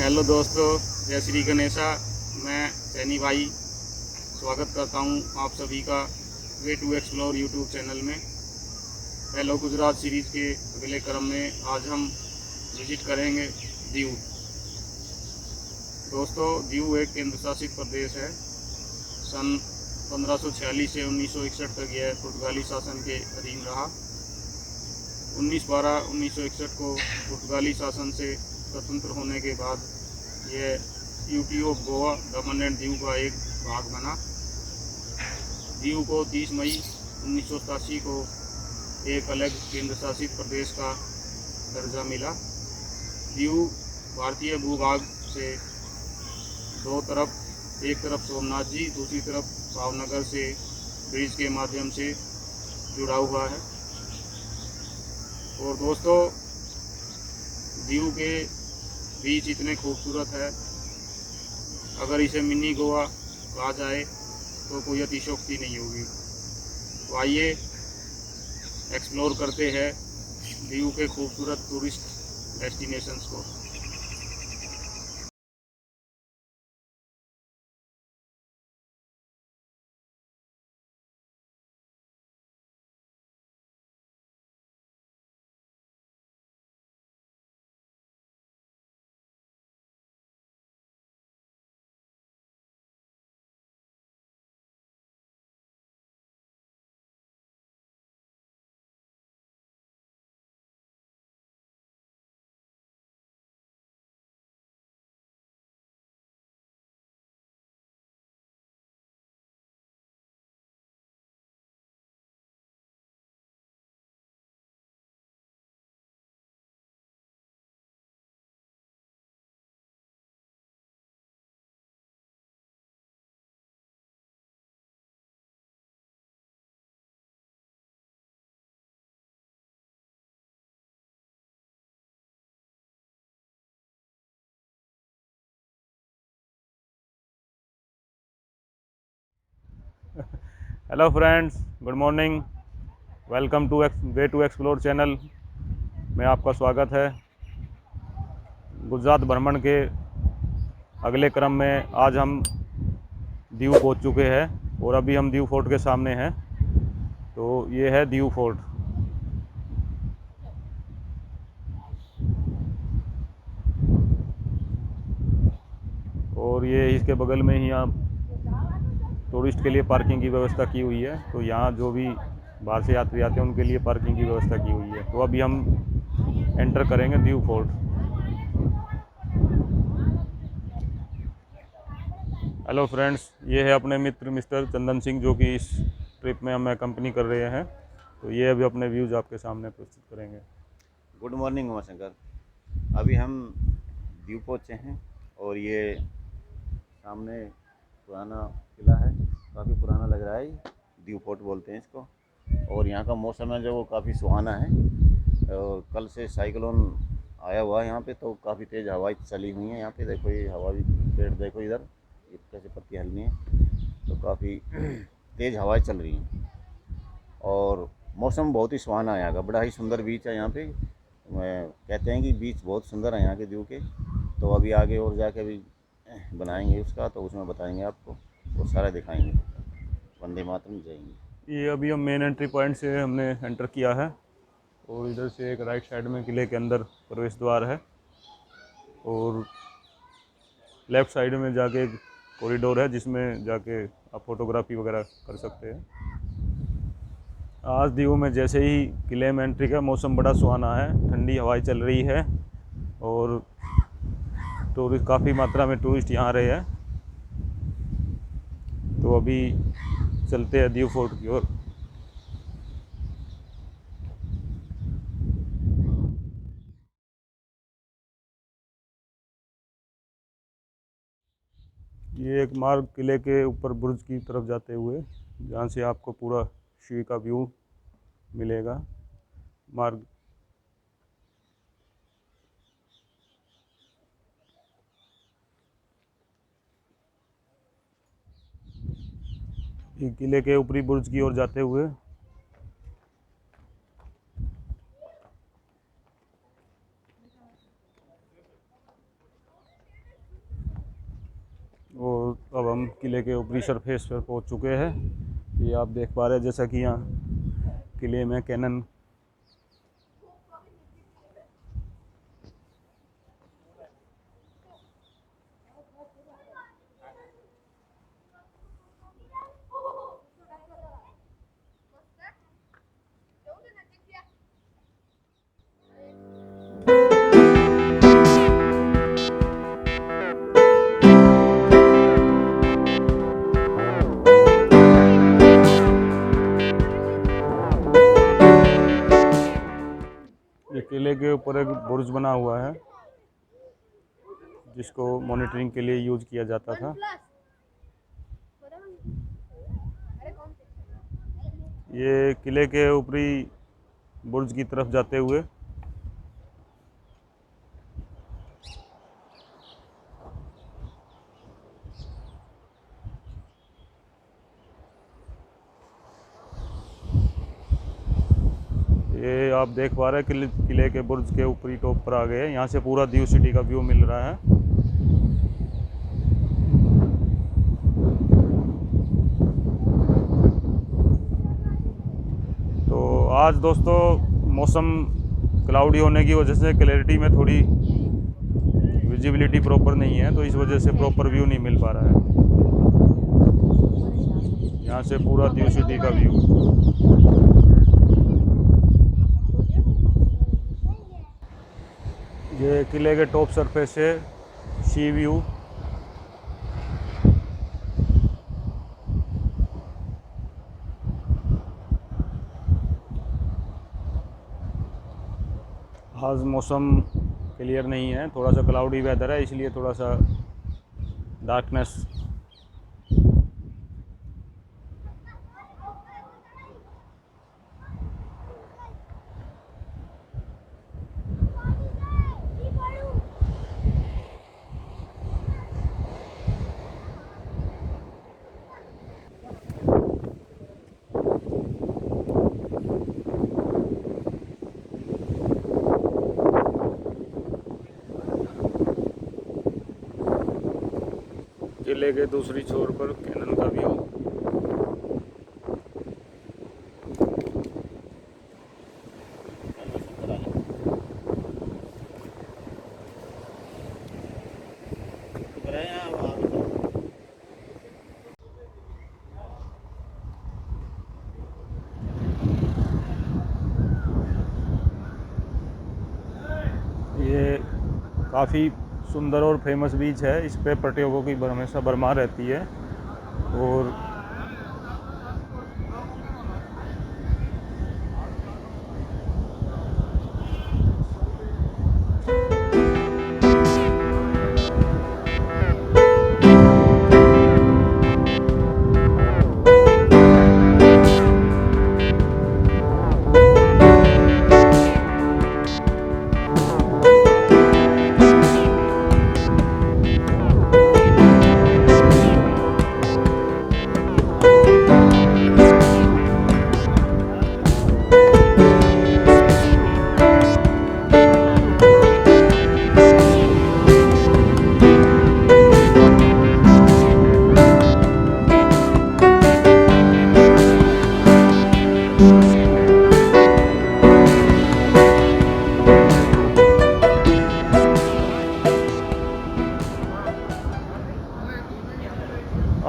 Hello दोस्तों, जय श्री गणेशा। मैं सैनी भाई स्वागत करता हूं आप सभी का way to explore YouTube channel में। हेलो गुजरात सीरीज़ के अगले क्रम में आज हम विजिट करेंगे दीव। दोस्तों, दीव एक केंद्र शासित प्रदेश है। सन 1546 से 1961 तक यह पुर्तगाली शासन के अधीन रहा। 19/12/1961 को पुर्तगाली शासन से स्वतंत्र होने के बाद यह UT of Goa Daman and Diu का एक भाग बना। दीव को 30 मई 1987 को एक अलग केंद्र शासित प्रदेश का दर्जा मिला। दीव भारतीय भूभाग से दो तरफ, एक तरफ सोमनाथ जी, दूसरी तरफ भावनगर से ब्रिज के माध्यम से जुड़ा हुआ है। और दोस्तों, दीव के बीच इतने खूबसूरत है, अगर इसे मिनी गोवा कहा जाए तो कोई अतिशयोक्ति नहीं होगी। तो आइए एक्सप्लोर करते हैं दीव के खूबसूरत टूरिस्ट डेस्टिनेशंस को। Hello friends, good morning. Welcome to way to explore channel में आपका स्वागत है। गुजरात भ्रमण के अगले क्रम में आज हम दीव पहुंच चुके हैं और अभी हम दीव फोर्ट के सामने हैं। तो ये है दीव फोर्ट। और ये इसके बगल में ही आप टूरिस्ट के लिए पार्किंग की व्यवस्था की हुई है। तो यहाँ जो भी बाहर से यात्री आते हैं उनके लिए पार्किंग की व्यवस्था की हुई है। तो अभी हम एंटर करेंगे दीव फोर्ट। हेलो फ्रेंड्स, ये है अपने मित्र मिस्टर चंदन सिंह, जो कि इस ट्रिप में हमें कंपनी कर रहे हैं। तो ये अभी अपने व्यूज़ आपके सामने प्रस्तुत करेंगे। Good morning Umashankar. अभी हम दीव पहुँचे हैं और ये सामने पुराना किला है, काफ़ी पुराना लग रहा है। दीव फोर्ट बोलते हैं इसको। और यहाँ का मौसम है जो वो काफ़ी सुहाना है। और कल से साइक्लोन आया हुआ है यहाँ पे, तो काफ़ी तेज़ हवाएं चली हुई हैं यहाँ पे। देखो ये हवा भी, पेड़ देखो इधर, ये कैसे पत्ती हलनी है, तो काफ़ी तेज़ हवाएं चल रही हैं। और मौसम बहुत ही सुहाना है यहाँ का, बड़ा ही सुंदर बीच है यहाँ पे। कहते हैं कि बीच बहुत सुंदर है यहाँ के दीव के। तो अभी आगे और जाके भी बनाएंगे उसका, तो उसमें बताएंगे आपको, वो सारा दिखाएंगे। वंदे मातरम, जय हिंद। ये अभी हम मेन एंट्री पॉइंट से हमने एंटर किया है और इधर से एक राइट साइड में किले के अंदर प्रवेश द्वार है और लेफ़्ट साइड में जाके एक कॉरिडोर है जिसमें जाके आप फोटोग्राफी वगैरह कर सकते हैं। आज दीव में जैसे ही किले में एंट्री का मौसम बड़ा सुहाना है, ठंडी हवाएं चल रही है और टूरिस्ट काफ़ी मात्रा में टूरिस्ट यहाँ आ रहे हैं। तो अभी चलते हैं दीव फोर्ट की ओर। ये एक मार्ग किले के ऊपर बुर्ज की तरफ जाते हुए, जहाँ से आपको पूरा शी का व्यू मिलेगा। मार्ग ये किले के ऊपरी बुर्ज की ओर जाते हुए और अब हम किले के ऊपरी सरफेस पर पहुंच चुके हैं। ये आप देख पा रहे हैं जैसा कि यहाँ किले में कैनन ये किले के ऊपर एक बुर्ज बना हुआ है जिसको मॉनिटरिंग के लिए यूज किया जाता था। ये किले के ऊपरी बुर्ज की तरफ जाते हुए ये आप देख पा रहे हैं किले के बुर्ज के ऊपरी टॉप पर आ गए हैं। यहाँ से पूरा दीव सिटी का व्यू मिल रहा है। तो आज दोस्तों मौसम क्लाउडी होने की वजह से क्लैरिटी में थोड़ी विजिबिलिटी प्रॉपर नहीं है, तो इस वजह से प्रॉपर व्यू नहीं मिल पा रहा है। यहाँ से पूरा दीव सिटी का व्यू। ये किले के टॉप सरफेस से सी व्यू। आज मौसम क्लियर नहीं है, थोड़ा सा क्लाउडी वेदर है, इसलिए थोड़ा सा डार्कनेस। किले के दूसरी छोर पर कैनन का व्यू। ये काफ़ी सुंदर और फेमस बीच है। इस पे पर्यटकों की हमेशा भरमार रहती है। और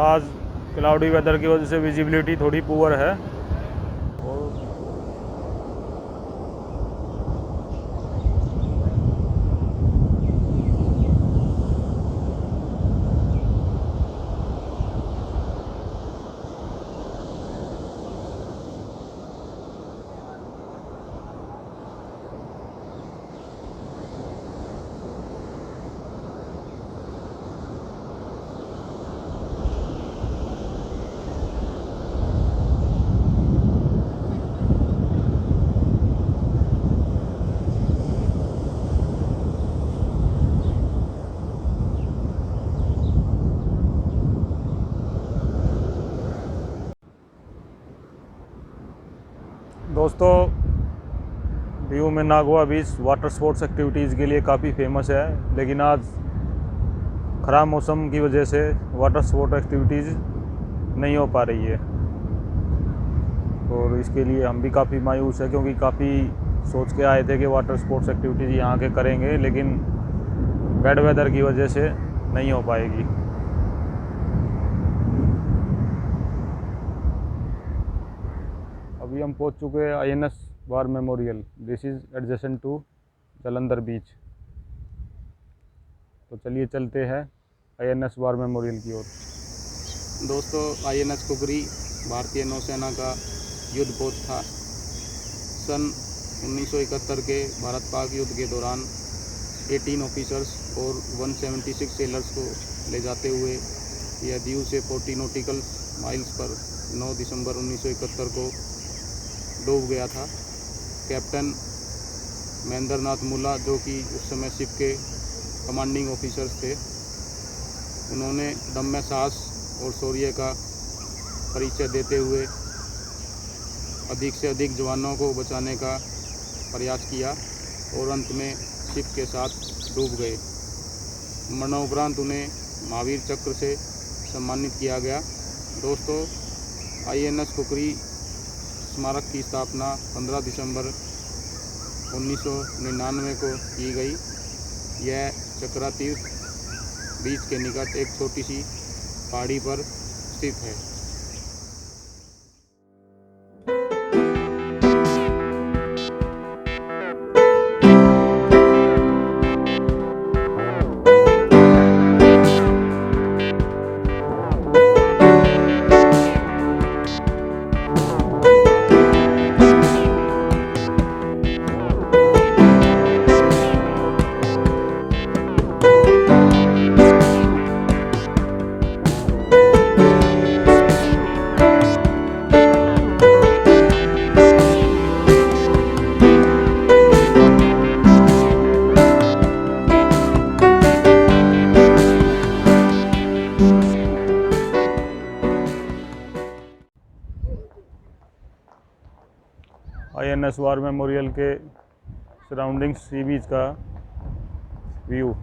आज क्लाउडी वेदर की वजह से विजिबिलिटी थोड़ी पुअर है। दोस्तों दीव में नागवा बीच वाटर स्पोर्ट्स एक्टिविटीज़ के लिए काफ़ी फेमस है, लेकिन आज ख़राब मौसम की वजह से वाटर स्पोर्ट एक्टिविटीज़ नहीं हो पा रही है, और इसके लिए हम भी काफ़ी मायूस है, क्योंकि काफ़ी सोच के आए थे कि वाटर स्पोर्ट्स एक्टिविटीज़ यहाँ के करेंगे, लेकिन बैड वेदर की वजह से नहीं हो पाएगी। अभी हम पहुँच चुके हैं INS war memorial. This is adjacent to Jalandhar beach. तो चलिए चलते हैं INS वार मेमोरियल की ओर। दोस्तों, INS कुकरी भारतीय नौसेना का युद्ध पोत था। सन 1971 के भारत पाक युद्ध के दौरान 18 ऑफिसर्स और 176 सेलर्स को ले जाते हुए यह दीव से 40 नॉटिकल माइल्स पर 9 दिसंबर 1971 को डूब गया था। कैप्टन महेंद्रनाथ मुल्ला, जो कि उस समय शिप के कमांडिंग ऑफिसर्स थे, उन्होंने दम्य साहस और शौर्य का परिचय देते हुए अधिक से अधिक जवानों को बचाने का प्रयास किया और अंत में शिप के साथ डूब गए। मरणोपरांत उन्हें महावीर चक्र से सम्मानित किया गया। दोस्तों, INS कुकरी स्मारक की स्थापना 15 दिसंबर 1999 को की गई। यह चक्रा तीर्थ बीच के निकट एक छोटी सी पहाड़ी पर स्थित है। INS वार मेमोरियल के सराउंडिंग सी बीच का व्यू।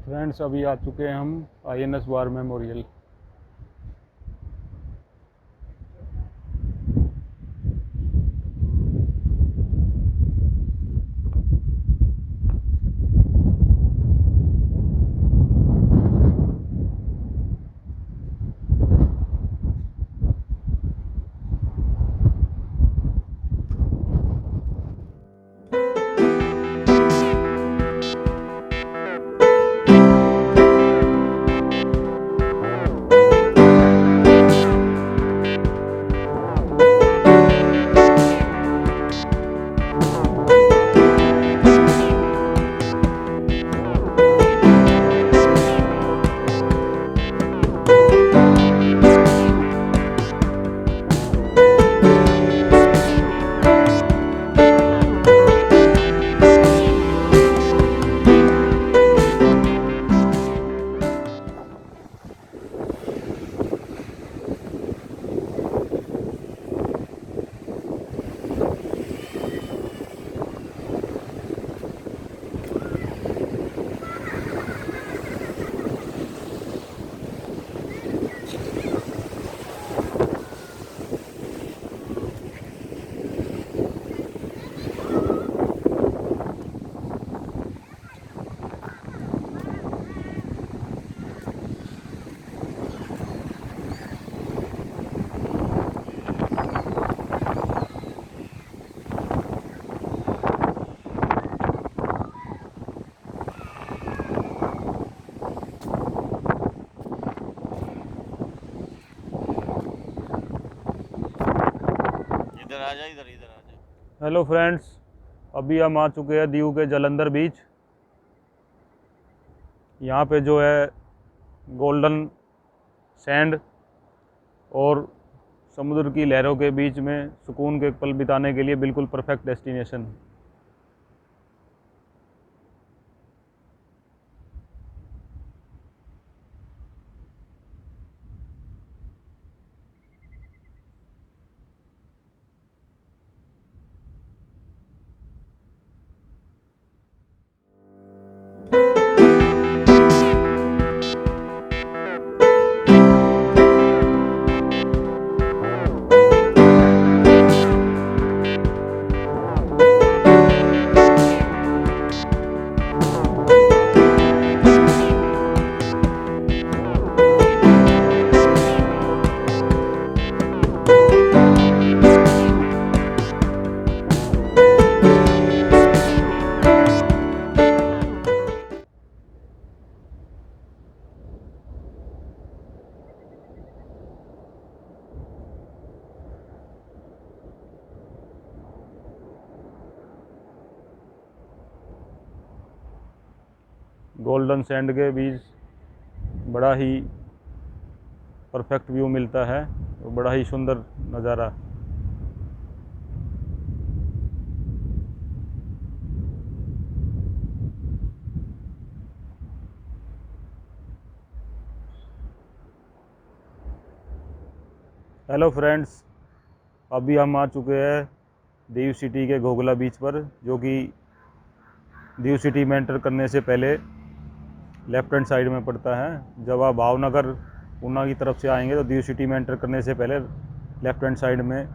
फ्रेंड्स, अभी आ चुके हैं हम INS वार मेमोरियल। आ जा, इधर इधर आ जा। हेलो फ्रेंड्स, अभी हम आ चुके हैं दीव के जालंधर बीच। यहाँ पे जो है गोल्डन सैंड और समुद्र की लहरों के बीच में सुकून के पल बिताने के लिए बिल्कुल परफेक्ट डेस्टिनेशन। गोल्डन सैंड के बीच बड़ा ही परफेक्ट व्यू मिलता है और बड़ा ही सुंदर नज़ारा। हेलो फ्रेंड्स, अभी हम आ चुके हैं दीव सिटी के घोघला बीच पर, जो कि दीव सिटी में एंटर करने से पहले लेफ्ट हैंड साइड में पड़ता है। जब आप भावनगर ऊना की तरफ से आएंगे तो दीव सिटी में एंटर करने से पहले लेफ्ट हैंड साइड में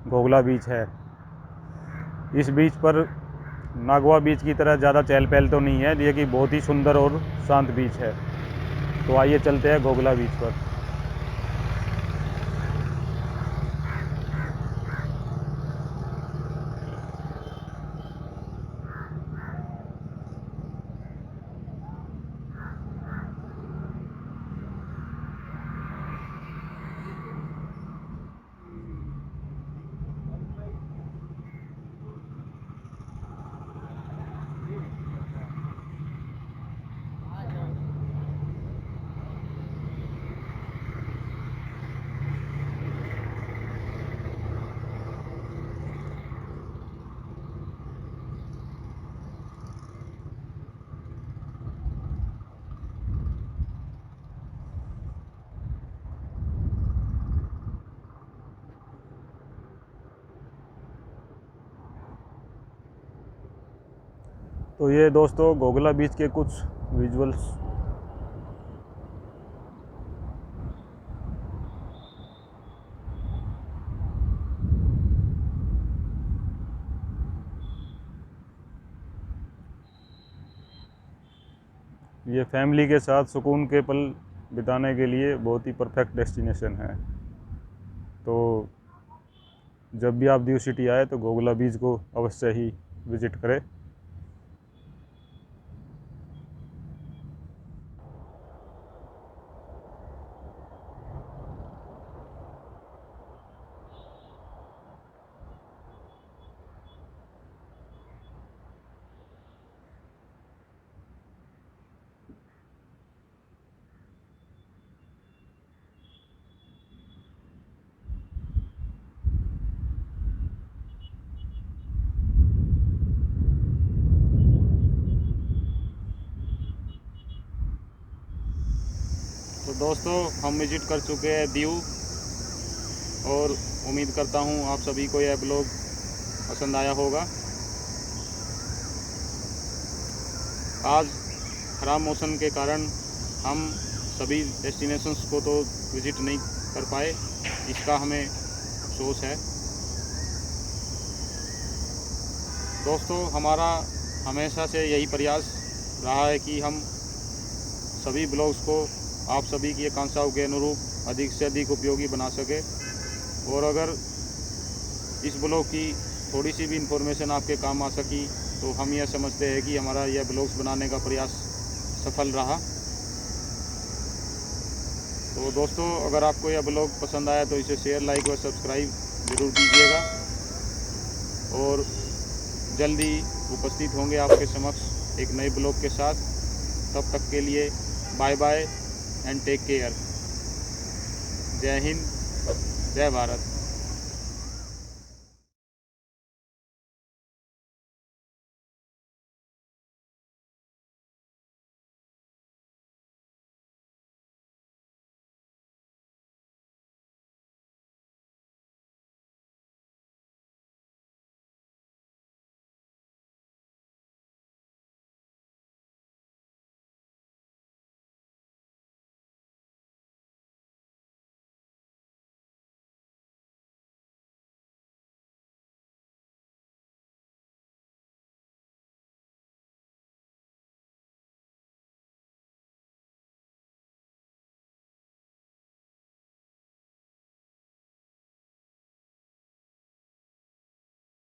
घोघला बीच है। इस बीच पर नागवा बीच की तरह ज़्यादा चहल पहल तो नहीं है, ये कि बहुत ही सुंदर और शांत बीच है। तो आइए चलते हैं घोघला बीच पर। तो ये दोस्तों घोघला बीच के कुछ विजुअल्स। ये फैमिली के साथ सुकून के पल बिताने के लिए बहुत ही परफेक्ट डेस्टिनेशन है। तो जब भी आप दीव सिटी आए तो घोघला बीच को अवश्य ही विजिट करें। तो दोस्तों, हम विजिट कर चुके हैं दीव और उम्मीद करता हूँ आप सभी को यह ब्लॉग पसंद आया होगा। आज खराब मौसम के कारण हम सभी डेस्टिनेशंस को तो विजिट नहीं कर पाए, इसका हमें अफसोस है। दोस्तों, हमारा हमेशा से यही प्रयास रहा है कि हम सभी ब्लॉग्स को आप सभी की आकांक्षाओं के अनुरूप अधिक से अधिक उपयोगी बना सके। और अगर इस ब्लॉग की थोड़ी सी भी इन्फॉर्मेशन आपके काम आ सकी तो हम यह समझते हैं कि हमारा यह ब्लॉग्स बनाने का प्रयास सफल रहा। तो दोस्तों, अगर आपको यह ब्लॉग पसंद आया तो इसे शेयर, लाइक और सब्सक्राइब ज़रूर कीजिएगा। और जल्दी उपस्थित होंगे आपके समक्ष एक नए ब्लॉग के साथ। तब तक के लिए bye bye and take care. जय हिंद, जय भारत।